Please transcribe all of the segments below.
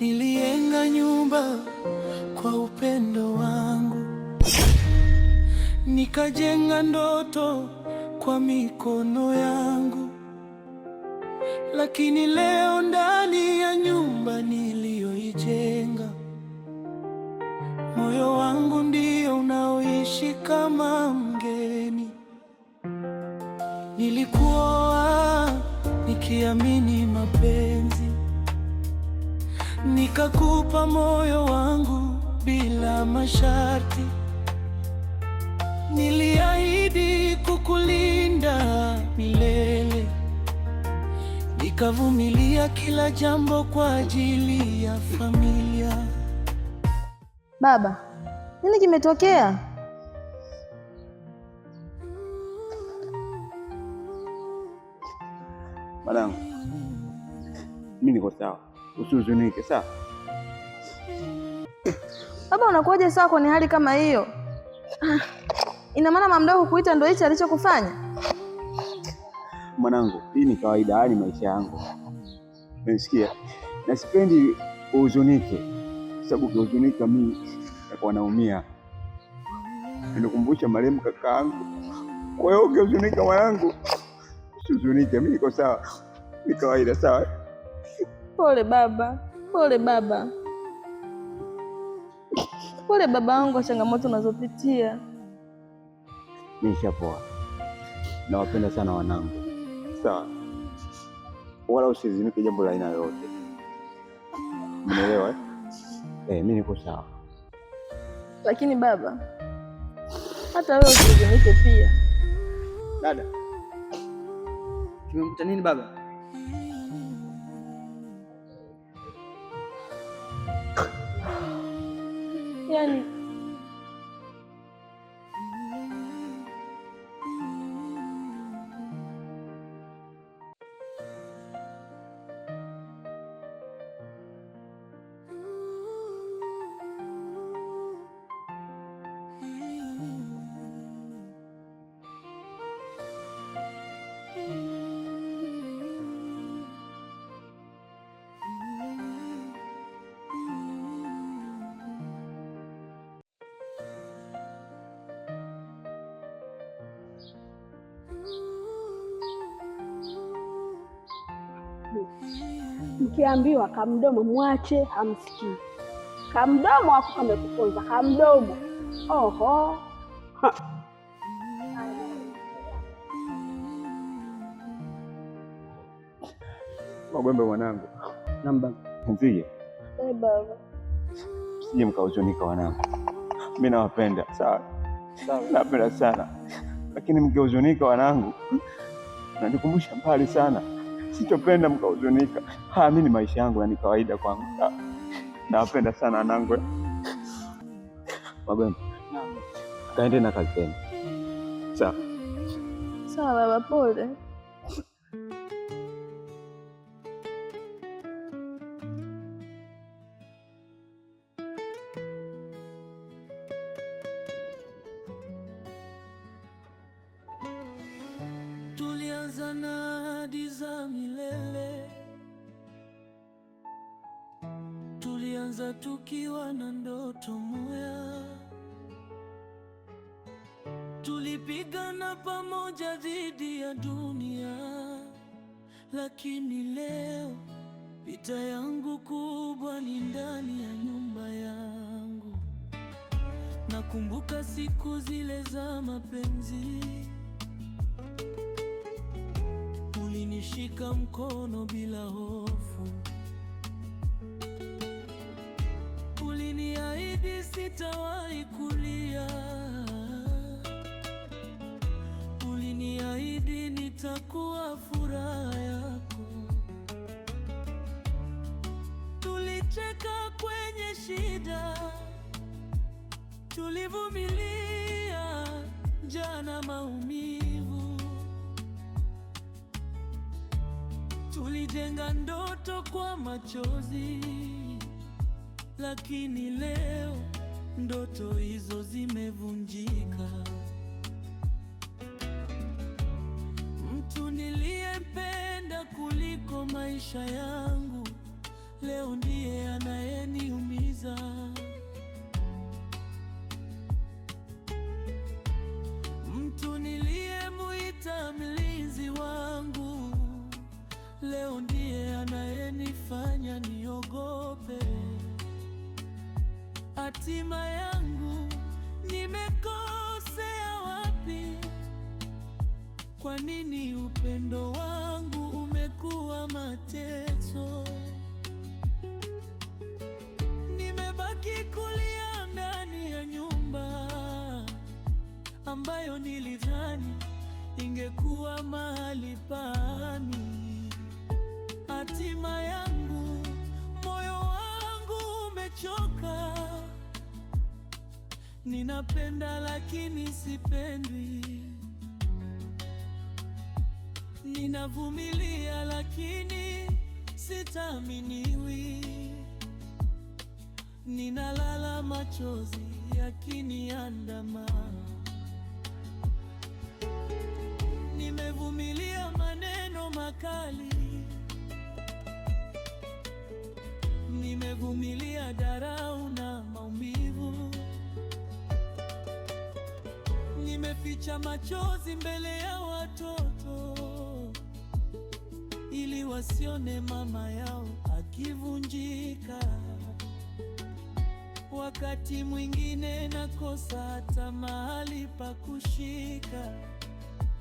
Nilijenga nyumba kwa upendo wangu, nikajenga ndoto kwa mikono yangu. Lakini leo ndani ya nyumba niliyoijenga, moyo wangu ndio unaoishi kama mgeni. Nilikuoa nikiamini mapenzi, nikakupa moyo wangu bila masharti. Niliahidi kukulinda milele, nikavumilia kila jambo kwa ajili ya familia. Baba, nini kimetokea? Mwanangu, mimi niko sawa, usihuzunike sawa? Baba, unakuwaje sawa kwenye hali kama hiyo? Ina maana mama mdogo kukuita ndio hicho alichokufanya? Mwanangu, hii ni kawaida, ni maisha yangu. Unasikia? Na sipendi uhuzunike, sababu ukihuzunika mimi nakuwa naumia. Ninakumbusha marehemu kakaangu. Kwa hiyo ukihuzunika mwanangu, usihuzunike, mimi niko sawa. Ni kawaida sawa? Pole baba, pole baba. Pole baba wangu kwa changamoto unazopitia. Nishapoa. Nawapenda sana wanangu. Sawa? Wala usihuzunike jambo la aina yoyote. Umeelewa? Mimi niko sawa. Lakini baba, hata wewe usihuzunike pia. Dada, kimemkuta nini baba? Yaani mkiambiwa kamdomo mwache, hamsikii. Kamdomo wako kamekuponza, kamdomo. Oho. Magwembe mwanangu. Namba. Nzige. baba. Sije mkahuzunika wanangu. Mimi nawapenda, sawa? Sawa. Napenda sana. Lakini mkihuzunika wanangu, nanikumbusha mbali sana. Sitopenda mkahuzunika. Mimi ni maisha yangu na ni kawaida kwangu. Nawapenda sana wanangu. Magwembe. Naam. Kaende na kazi tena. Sawa. Sawa baba, pole. Tulianza na ahadi za milele, tulianza tukiwa na ndoto moja, tulipigana pamoja dhidi ya dunia. Lakini leo vita yangu kubwa ni ndani ya nyumba yangu. Nakumbuka siku zile za mapenzi, ulinishika mkono bila hofu, uliniahidi sitawahi kulia, uliniahidi nitakuwa furaha yako. Tulicheka kwenye shida, tulivumilia jana maumivu, tulijenga ndoto kwa machozi. Lakini leo ndoto hizo zimevunjika. Mtu niliyempenda kuliko maisha yangu leo ndiye ana hatima yangu, nimekosea wapi? Kwa nini upendo wangu umekuwa mateso? Nimebaki kulia ndani ya nyumba ambayo nilidhani ingekuwa mahali pa amani. Hatima yangu, moyo wangu umechoka. Ninapenda lakini sipendwi. Ninavumilia lakini sitaaminiwi. Ninalala machozi yakiniandama. Nimevumilia maneno makali. Nimevumilia dharau na maumivu. Nimeficha machozi mbele ya watoto ili wasione mama yao akivunjika. Wakati mwingine nakosa hata mahali pa kushika.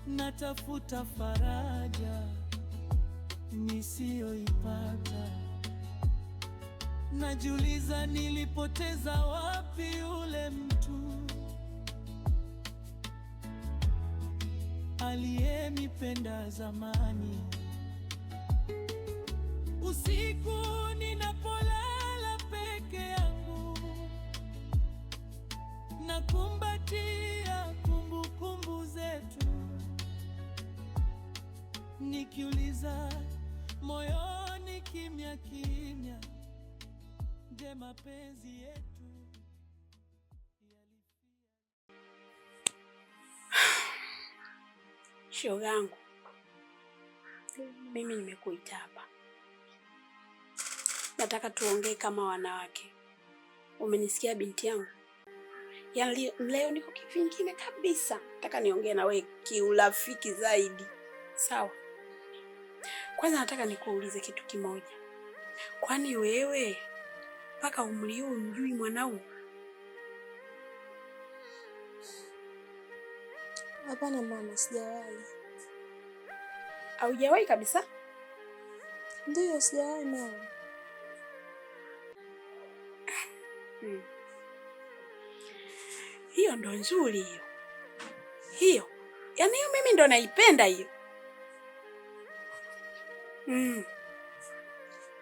Natafuta faraja nisiyoipata. Najiuliza nilipoteza wapi ule mtu aliyenipenda zamani. Usiku ninapolala peke yangu, nakumbatia kumbukumbu zetu, nikiuliza moyoni kimya kimya, je, mapenzi yetu shogangu? Mimi nimekuita hapa, nataka tuongee kama wanawake. Umenisikia binti yangu? Yaani leo niko kivingine kabisa. Nataka niongee na wewe kiurafiki zaidi. Sawa? Kwanza nataka nikuulize kitu kimoja. Kwani wewe mpaka umri huu mjui mwanao? Hapana mama, sijawahi. Haujawahi kabisa? Ndiyo, sijawahi mama. Hiyo ndo nzuri hiyo. Hiyo. Yaani hiyo mimi ndo naipenda hiyo.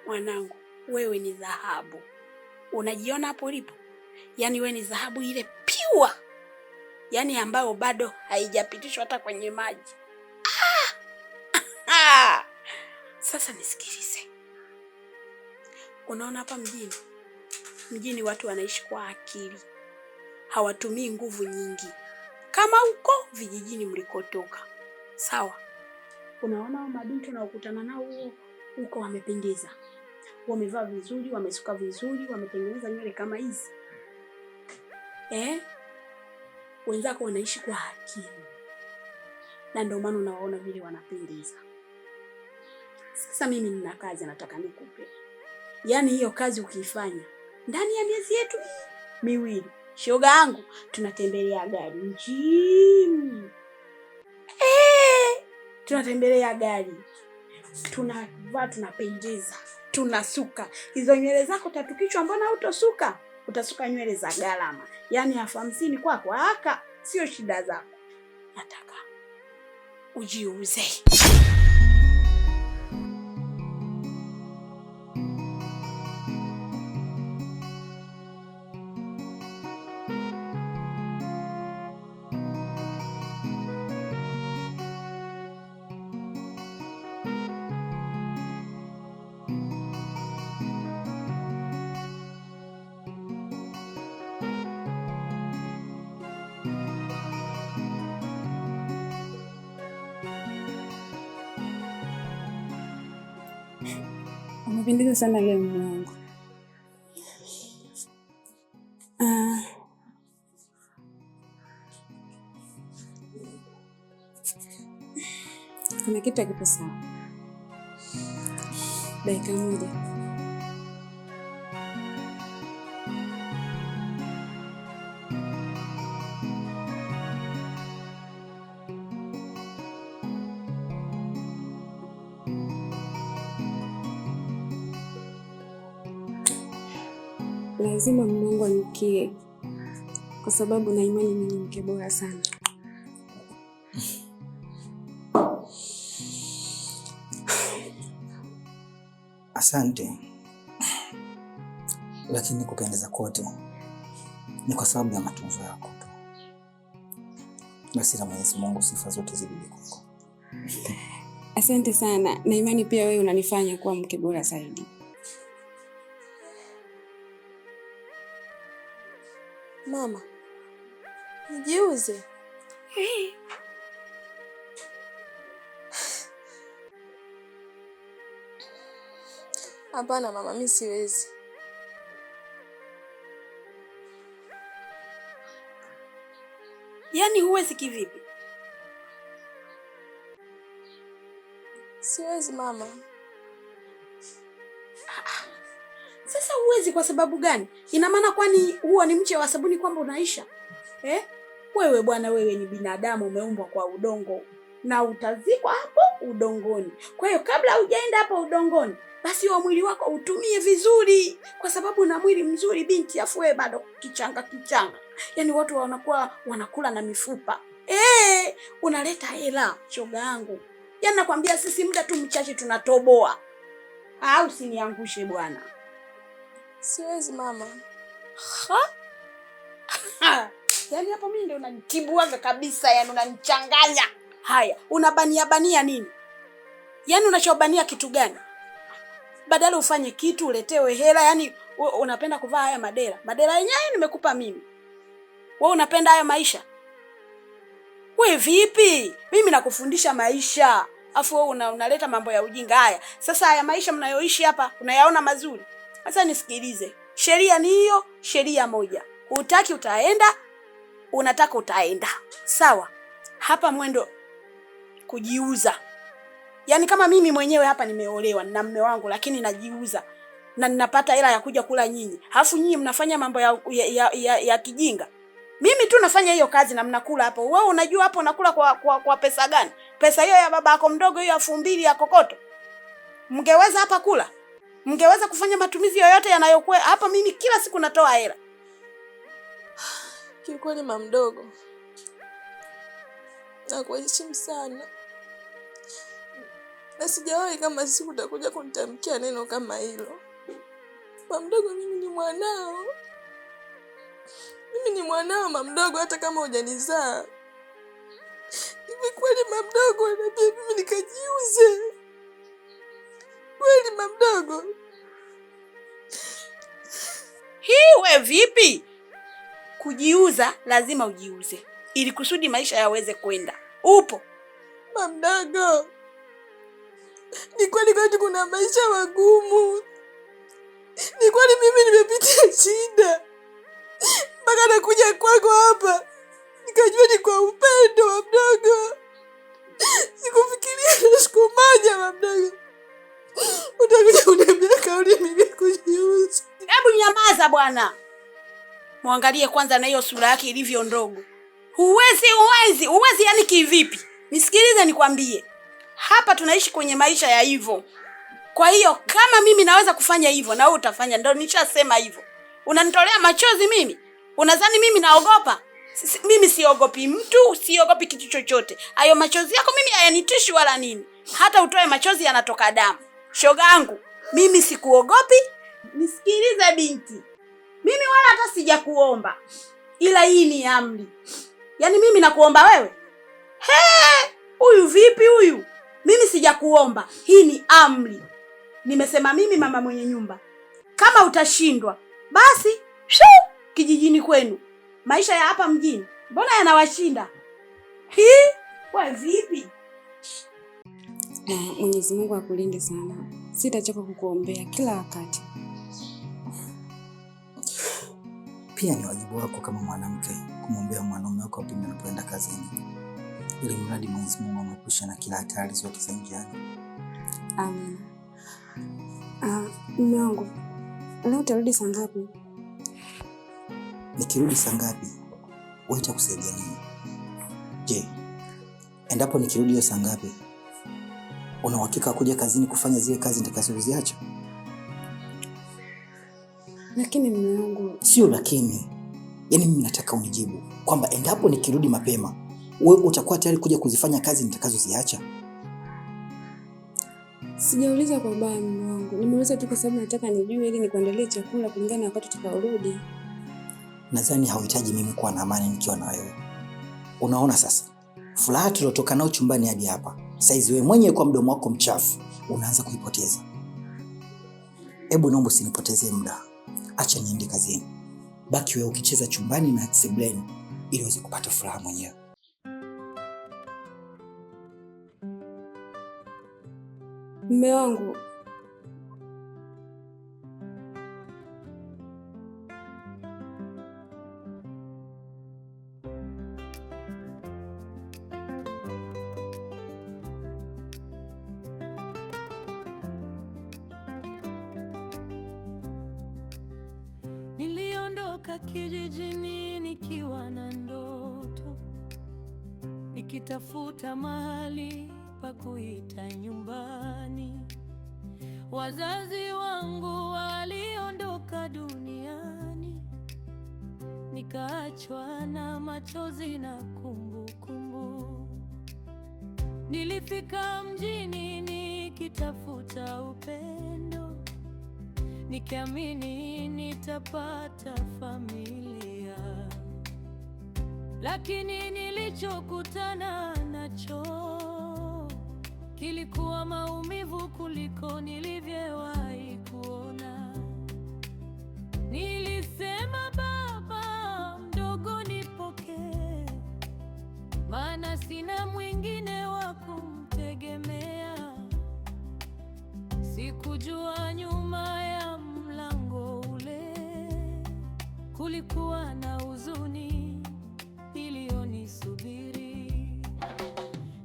Mwanangu, wewe ni dhahabu. Unajiona hapo ulipo? Yaani wewe ni dhahabu ile pure. Yaani ambayo bado haijapitishwa hata kwenye maji. Sasa nisikilize. Unaona hapa mjini watu wanaishi kwa akili. Hawatumii nguvu nyingi kama huko vijijini mlikotoka. Sawa? Unaona hao mabinti unaokutana nao huko wamependeza. Wamevaa vizuri, wamesuka vizuri, wametengeneza nywele kama hizi. Wenzako wanaishi kwa akili. Na ndio maana unawaona vile wanapendeza. Sasa mimi nina kazi nataka nikupe. Yaani hiyo kazi ukiifanya ndani ya miezi yetu miwili, shoga yangu, tunatembelea gari mjini. Tunatembelea gari. Tunavaa, tunapendeza, tunasuka. Hizo nywele zako tatukichwa mbona utosuka? Utasuka nywele za gharama. Yaani 50 kwako haka sio shida zako. Nataka ujiuze. Umependeza sana leo mume wangu. Kuna kitu hakipo sawa. Dakika moja. lazima mume wangu anukie, kwa sababu na imani mimi ni mke bora sana. Asante, lakini kupendeza kote ni kwa sababu ya matunzo yako tu. Basi na Mwenyezi Mungu sifa zote zirudi kwako. Asante sana, na imani pia wewe unanifanya kuwa mke bora zaidi. Mama, nijiuze. Hapana mama, mimi siwezi. Yaani huwezi kivipi? Siwezi mama. Sasa huwezi kwa sababu gani? Ina maana kwani huo ni mche wa sabuni kwamba unaisha? Wewe bwana, wewe ni binadamu, umeumbwa kwa udongo na utazikwa hapo udongoni. Kwa hiyo kabla hujaenda hapo udongoni, basi wa mwili wako utumie vizuri, kwa sababu una mwili mzuri binti, afu wewe bado kichanga. Yaani watu wanakuwa wanakula na mifupa. Unaleta hela, shoga yangu. Yaani nakwambia sisi muda tu mchache tunatoboa. Au usiniangushe bwana. Siwezi mama. Yaani hapo mimi ndio unanitibua kabisa, yaani unanichanganya. Haya, unabania nini? Yaani unachobania kitu gani? Badala ufanye kitu uletewe hela, yaani unapenda kuvaa haya madera. Madera yenyewe nimekupa mimi. Wewe unapenda haya maisha? Wewe vipi? Mimi nakufundisha maisha. Afu wewe unaleta mambo ya ujinga haya. Sasa haya maisha mnayoishi hapa unayaona mazuri? Sasa nisikilize. Sheria ni hiyo, sheria moja. Hutaki utaenda, unataka utaenda. Sawa? Hapa mwendo kujiuza. Yaani kama mimi mwenyewe hapa nimeolewa na mume wangu, lakini najiuza na ninapata hela ya kuja kula nyinyi. Halafu nyinyi mnafanya mambo ya kijinga. Mimi tu nafanya hiyo kazi na mnakula hapo. Wewe unajua hapo unakula kwa pesa gani? Pesa hiyo ya baba yako mdogo, hiyo 2000 ya kokoto. Mngeweza hapa kula? Mngeweza kufanya matumizi yoyote yanayokuwa hapa? Mimi kila siku natoa hela. Kiukweli mama mdogo, nakuheshimu sana. Na sijawahi kama siku utakuja kunitamkia neno kama hilo. Mama mdogo, mimi ni mwanao. Mimi ni mwanao mama mdogo, hata kama hujanizaa. Hivi kweli mama mdogo ananiambia mimi nikajiuze? Kweli mama mdogo? We vipi? Kujiuza lazima ujiuze ili kusudi maisha yaweze kwenda. Upo? Mama mdogo, ni kweli kwetu kuna maisha magumu. Ni kweli mimi nimepitia shida mpaka nakuja kwako hapa. Nikajua ni kwa upendo mama mdogo. Sikufikiria siku moja mama mdogo utakuja kuniambia kauli mimi kujiuza. Hebu nyamaza bwana. Muangalie kwanza na hiyo sura yake ilivyo ndogo. Huwezi yani kivipi? Nisikilize nikwambie. Hapa tunaishi kwenye maisha ya hivyo. Kwa hiyo kama mimi naweza kufanya hivyo na wewe utafanya, ndio nishasema hivyo. Unanitolea machozi mimi? Unadhani mimi naogopa? Mimi siogopi mtu, siogopi kitu chochote. Hayo machozi yako mimi hayanitishi wala nini. Hata utoe machozi yanatoka damu. Shoga yangu, mimi sikuogopi. Nisikilize binti. Mimi wala hata sijakuomba. Ila hii ni amri. Yaani mimi nakuomba wewe? Huyu vipi huyu? Mimi sijakuomba. Hii ni amri. Nimesema mimi mama mwenye nyumba. Kama utashindwa, basi kijijini kwenu. Maisha ya hapa mjini mbona yanawashinda? Wewe vipi? Mwenyezi Mungu akulinde sana. Sitachoka kukuombea kila wakati. Pia ni wajibu wako kama mwanamke kumwombea mwanaume wako pindi anapoenda kazini, ili mradi Mwenyezi Mungu amepusha na kila hatari zote za njiani. Amen. Mume wangu, leo utarudi saa ngapi? Nikirudi saa ngapi? Wewe utakusaidia nini? Je, endapo nikirudi hiyo saa ngapi, una uhakika kuja kazini kufanya zile kazi nitakazoziacha? Lakini mume wangu, sio lakini. Yaani mimi nataka unijibu kwamba endapo nikirudi mapema, wewe utakuwa tayari kuja kuzifanya kazi nitakazoziacha? Sijauliza kwa baya mume wangu. Nimeuliza tu kwa sababu nataka nijue ili nikuandalie chakula kulingana na wakati tutakaorudi. Nadhani hauhitaji mimi kuwa na amani nikiwa na wewe. Unaona sasa? Furaha tulotoka nao chumbani hadi hapa. Saizi wewe mwenyewe kwa mdomo wako mchafu unaanza kuipoteza. Hebu naomba usinipotezee muda. Acha niende kazini. Baki wewe ukicheza chumbani na sebuleni ili uweze kupata furaha mwenyewe. Mume wangu, niliondoka kijijini nikiwa na ndoto, nikitafuta mahali pa kuita nyumbani. Wazazi wangu waliondoka duniani, nikaachwa na machozi na kumbukumbu. Nilifika mjini nikitafuta upendo, nikiamini nitapata familia, lakini nilichokutana nacho kilikuwa maumivu kuliko nilivyowahi kuona. Nilisema, baba mdogo nipokee, maana sina mwingine wa kumtegemea. Sikujua nyuma ya mlango ule kulikuwa na huzuni iliyonisubiri.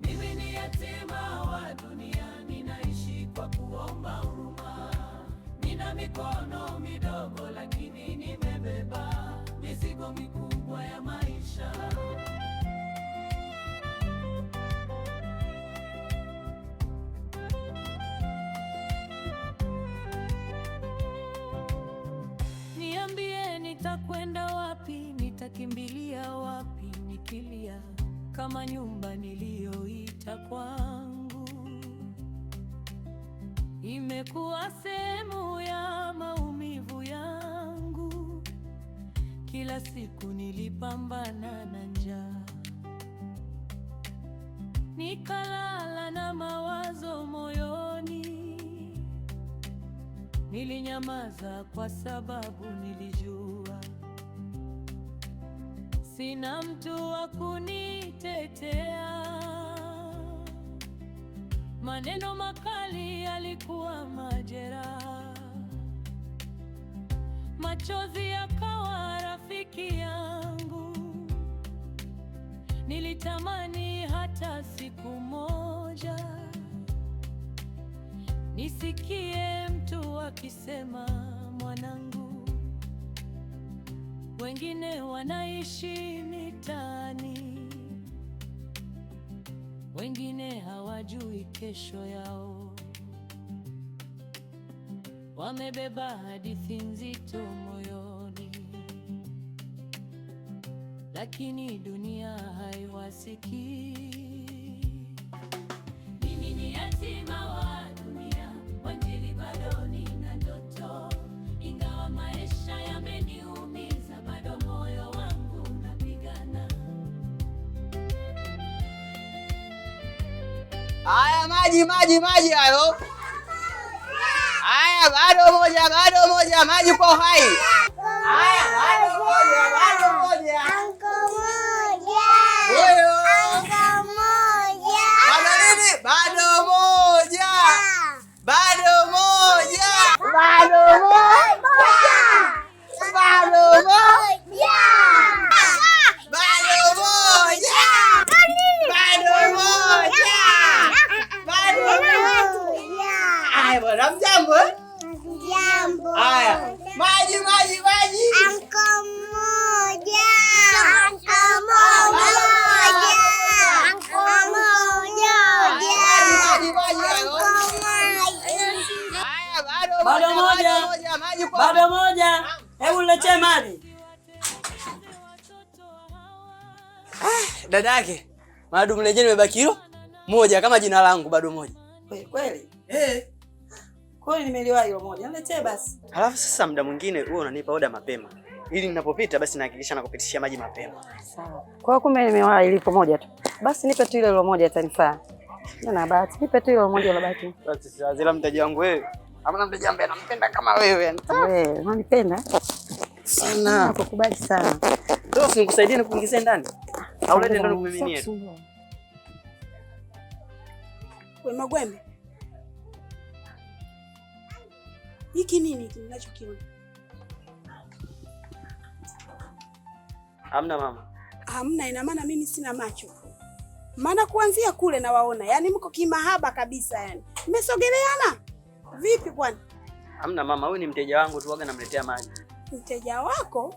Mimi ni yatima wa dunia, ninaishi kwa kuomba huruma. Nina mikono midogo lakini nimebeba mizigo mikubwa ya maisha. Niambie, nitakwenda wapi? Nitakimbilia wapi nikilia kama nyumba niliyoita kwangu imekuwa sehemu ya maumivu yangu? Kila siku nilipambana na njaa, nikalala na mawazo moyoni. Nilinyamaza kwa sababu nilijua sina mtu wa kunitetea. Maneno makali yalikuwa majeraha, machozi yakawa rafiki yangu. Nilitamani hata siku moja nisikie mtu akisema, mwanangu, wengine wanaishi mitaani, wengine hawajui kesho yao, wamebeba hadithi nzito moyoni, lakini dunia haiwasikii. Mimi ni yatima wa dunia, wanjili bado nina ndoto, ingawa maisha yameniumiza, bado moyo wangu unapigana. Haya, maji hayo. Haya, bado moja, maji kwa hai. Haya, bado moja. Anko moja. Huyo. Anko moja. Bado nini? Bado moja. Bado moja. Bado moja. Bado moja. Bado moja. Bado moja. Bado moja. Haya, bwana, mjambo eh? Mjambo. Haya, maji. Anko moja. Anko moja. Anko moja. Haya, bado moja. Maji kwa. Bado moja. Hebu niletee maji. Dada yake. Madu mleje nimebaki hilo moja kama jina langu bado moja. Kweli? Kweli nimeliwa hilo moja. Niletee basi. Halafu sasa muda mwingine wewe unanipa oda mapema. Ili ninapopita basi nahakikisha nakupitishia maji mapema. Sawa. Kwa kumbe nimewahi ilipo moja tu. Basi nipe tu ile moja itanifaa. Na bahati nipe tu ile moja ile bahati. Basi zila mteja wangu wewe. Hamna mteja ambaye anampenda kama wewe yani. Wewe unanipenda sana. Nakukubali sana. Ndio usinisaidie nikuingize ndani. Au lete ndani kumiminie. Wewe Magwembe. Hiki nini kinachokiona? Hamna mama. Hamna, ina maana mimi sina macho. Maana kuanzia kule na waona, yani mko kimahaba kabisa yani. Mmesogeleana? Vipi kwani? Hamna mama, huyu ni mteja wangu tu, waga namletea maji. Mteja wako?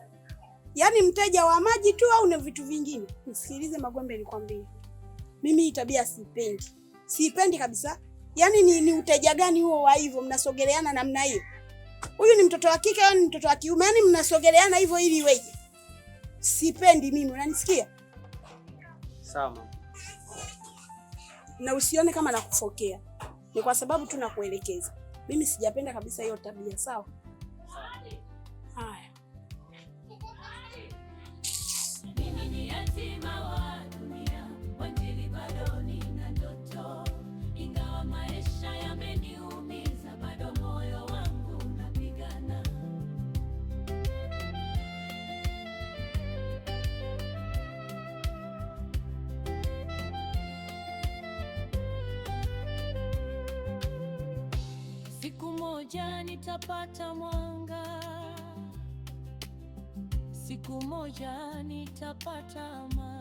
Yaani mteja wa maji tu au na vitu vingine? Nisikilize Magwembe nikwambie. Mimi hii tabia sipendi. Sipendi kabisa. Yaani ni uteja gani huo wa hivyo mnasogeleana namna hiyo? Huyu ni mtoto wa kike au ni mtoto wa kiume? Yaani mnasogeleana hivyo ili iweje? Sipendi mimi, unanisikia? Sawa. Na usione kama nakufokea. Ni kwa sababu tu nakuelekeza. Mimi sijapenda kabisa hiyo tabia, sawa? Haya. Mimi ni yatima wa dunia, wanjili bado nina ndoto. Ingawa maisha yameniumiza, bado moyo wangu unapigana. Siku moja nitapata mwanga, siku moja nitapata amani.